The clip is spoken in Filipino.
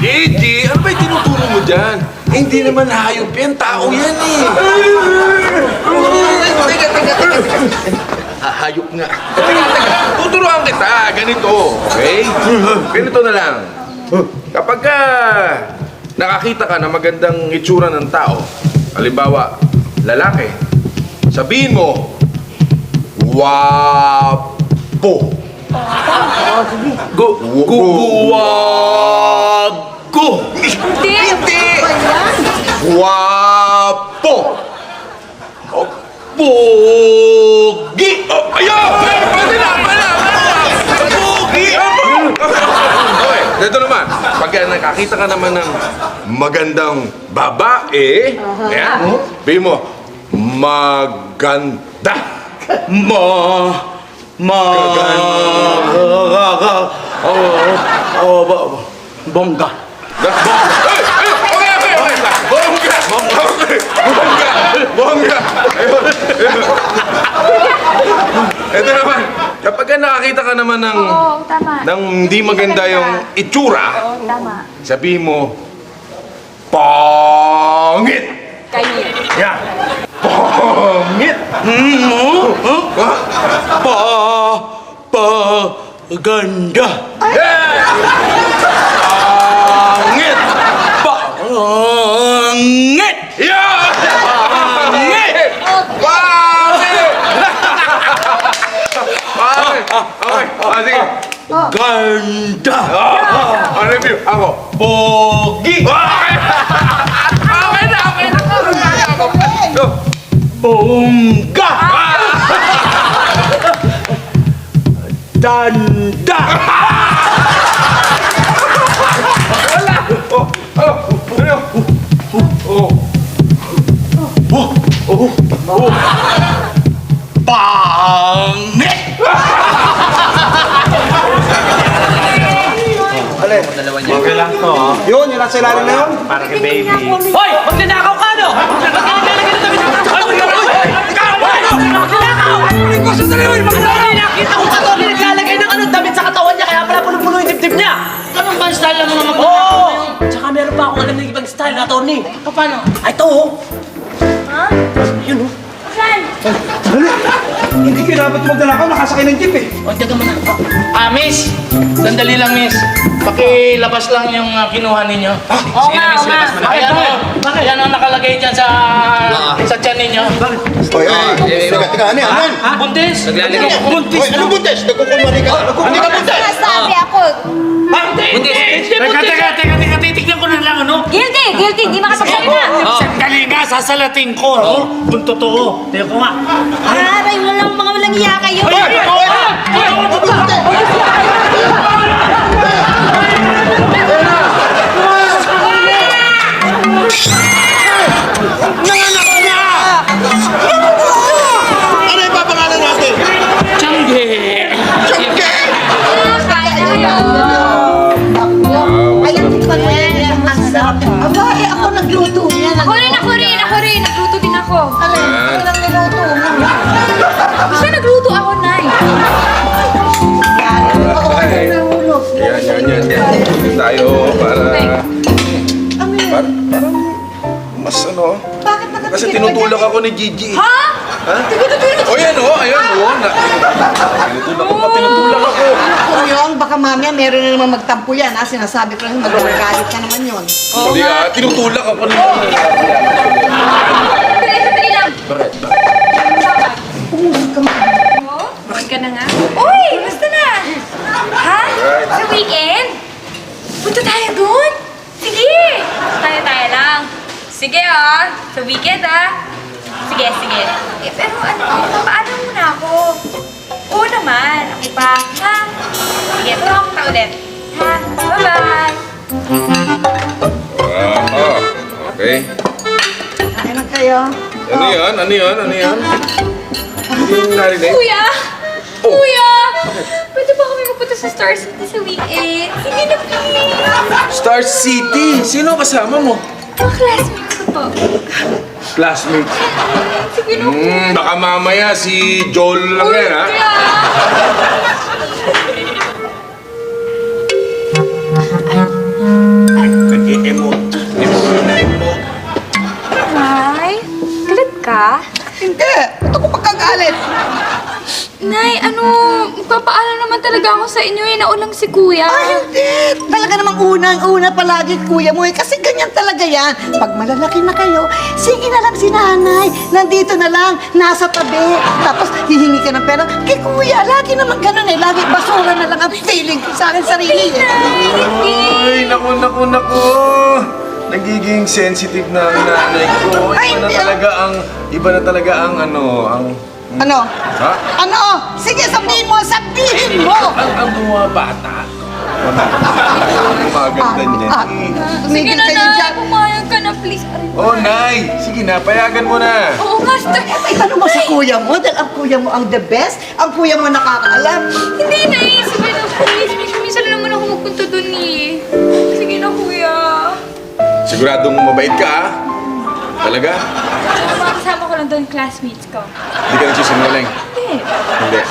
Gigi, ano ba yung tinuturo mo dyan? Eh, hindi naman hayop yan, tao yan eh. Teka. Hayop nga. Teka. Tuturuan kita, ganito, okay? Ganito na lang. Kapag nakakita ka na magandang itsura ng tao, halimbawa, lalaki, sabihin mo, wapo. Guwago. Hindi. Wapo. Pogi. Ayaw! Pwede na! Pogi! Okay, dito naman. Pag nakakita ka naman ng magandang babae, yan, sabihin mo, maganda. Bongga. Bongga! Ito naman, kapag nakakita ka naman ng hindi maganda yung itsura, sabihin mo, pangit! Yeah. Pangit! Ganda. Pangit! Pangit. Yeah! Pangit! Pangit! Pangit! Okay, sige. Ganda. Review, ako. Pogi. Okay na. Bongga. Danda. Pangit. Alin? Okay lang to. Yun, yung nasa ilalim na yun. Para kay baby. Hoy! Magnanakaw ka, no? Magkakailangan ka na sabi ng... Magnanakaw! Sandali, hoy! Magnanakaw! Nakita ko sa Tony naglalagay ng damit sa katawan niya, kaya pala puno-puno yung dibdib niya. Ganun ba ang style ng mga magnanakaw ngayon? Tsaka meron pa akong alam na ibang style na, Tony. Paano? Ay, ito, oh. Ha? Yun, oh. Saan? Hindi kayo dapat magdalakaw, nakasakay ng jeep eh. O, taga mo na. Miss! Sandali lang, miss. Pakilabas lang yung kinuha ninyo. Sige na, miss. Labas mo na. Ayan, bakit? Yan ang nakalagay dyan sa tiyan ninyo. Teka, ano yan? Buntis! Buntis! Ano buntis? Nagkukunwari ka? Hindi ka buntis! Sabi ako. Buntis! Teka, titignan ko na lang, ano? Guilty, di makapagsalita. Sandali nga, sasalating ko, no? Kung totoo. Tingnan ko nga. Aray, mga walang iya kayo. Ano yung papangalan natin? Tiyangge! Aba, ako nagluto niya. Ako rin. Nagluto din ako. Ano lang niluto mo? Basta nagluto ako, Nay. Yan. Dito tayo para mas ano. Bakit Kasi tinutulak ako ni Gigi. Ha? O yan o, ayan o. Tinutulak ako. Kung yun, baka mamaya meron na naman magtampo yan. Sinasabi ko lang, magagalit ka naman yun. Hindi tinutulak ako ni Sandali lang. Bakit? Bakit ka na nga? Uy, basta na. Ha? Sa weekend? Punta tayo doon? Sige. Tayo lang. Sige sa weekend Sige. Eh, pero paano muna ako? Oo naman, ako pa. Ha? Sige, tulungan kita ulit. Ha? Bye-bye. Okay. Kain na kayo. Ano yan? Hindi yung narinig. Kuya! Kuya! Pwede ba kami magpunta sa Star City sa weekend? Sige na, please. Star City? Sino kasama mo? Mga classmates ko po. Classmates. Sige na. Baka mamaya si Joel lang yan, ha? Kaya... Nag-i-emote. Nay, galit ka? Hindi. Ba't ako magkagalit? Nay, magpapaalam naman talaga ako sa inyo eh. Naulang si Kuya. Ay, hindi. Talaga namang unang-una palagi kuya mo eh. Kasi ganyan talaga yan. Pag malalaki na kayo, sige na lang si nanay. Nandito na lang, nasa tabi. Tapos hihingi ka ng pera. Kay kuya, lagi naman ganun eh. Lagi basura na lang ang feeling ko sa akin sarili eh. Ay, naku. Nagiging sensitive na ang nanay ko. Ay, hindi, Iba na talaga ang Ano? Ha? Ano? Sige, sabihin mo! Sabihin mo! Ang mga bata. Ang maganda niya. Sige na, Nay. Pumayag ka na, please. Oh, Nay! Sige na, payagan mo na. Oo, Master. Ay, tanong mo sa kuya mo dahil ang kuya mo ang the best. Ang kuya mo nakakaalam. Hindi, Nay. Sige na, please. Minsan na naman ako magpunta dun eh. Sige na, Kuya. Siguradong mabait ka, ha? Talaga? Makakasama ko lang doon classmates ko. Hindi ka nagsisinungaling? Hindi. Hindi.